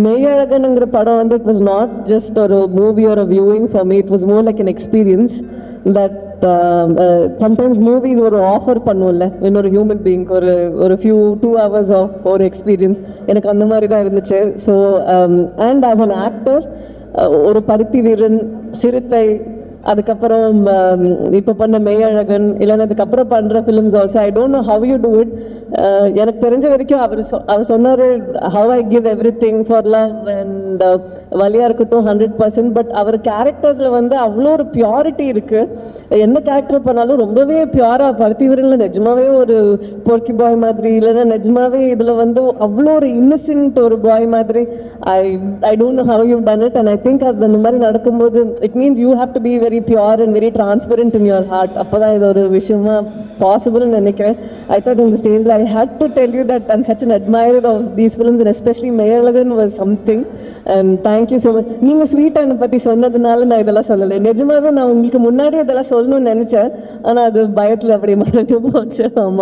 மெய்யழகனுங்கிற படம் வந்து it was not just ஒரு மூவி ஒரு viewing for me, it was more like an experience that sometimes movies ஒரு offer பண்ணுவோம்ல இன்னொரு ஹியூமன் பீயிங்க்கு ஒரு ஃபியூ 2 hours ஆஃப் ஒரு எக்ஸ்பீரியன்ஸ், எனக்கு அந்த மாதிரி தான் இருந்துச்சு. So and as an actor ஒரு பருத்தி வீரன், சிறுத்தை, அதுக்கப்புறம் இப்போ பண்ண மெய்யழகன், இல்லைன்னா அதுக்கப்புறம் பண்ணுற films also I don't know how you do it. எனக்கு தெரிஞ்ச வரைக்கும் அவர் சொன்னார் how I give everything for love and வலியாக இருக்கட்டும் 100%. பட் அவர் கேரக்டர்ஸில் வந்து அவ்வளோ ஒரு பியூரிட்டி இருக்குது. எந்த கேரக்டர் பண்ணாலும் ரொம்பவே பியூராக, பருத்தி வீரனில் நிஜமாவே ஒரு போர்க்கி பாய் மாதிரி, இல்லைன்னா நிஜமாவே இதில் வந்து அவ்வளோ ஒரு இன்னசென்ட் ஒரு பாய் மாதிரி. I don't know how you done it and I think அது அந்த மாதிரி நடக்கும்போது it means you have to be very pure and very transparent in your heart. அப்போ தான் இது ஒரு விஷயமா பாசிபிள்னு நினைக்கிறேன். ஐ தாட் இந்த ஸ்டேஜில் I had to tell you that I'm such an admirer of these films and especially Meiyazhagan was something. And thank you so much. நீங்கள் ஸ்வீட்டானை பற்றி சொன்னதுனால நான் இதெல்லாம் சொல்லலை. நிஜமாவே நான் உங்களுக்கு முன்னாடி இதெல்லாம் சொல்லணும்னு நினச்சேன், ஆனால் அது பயத்தில் அப்படி மறந்து போச்சு. ஆமாம்.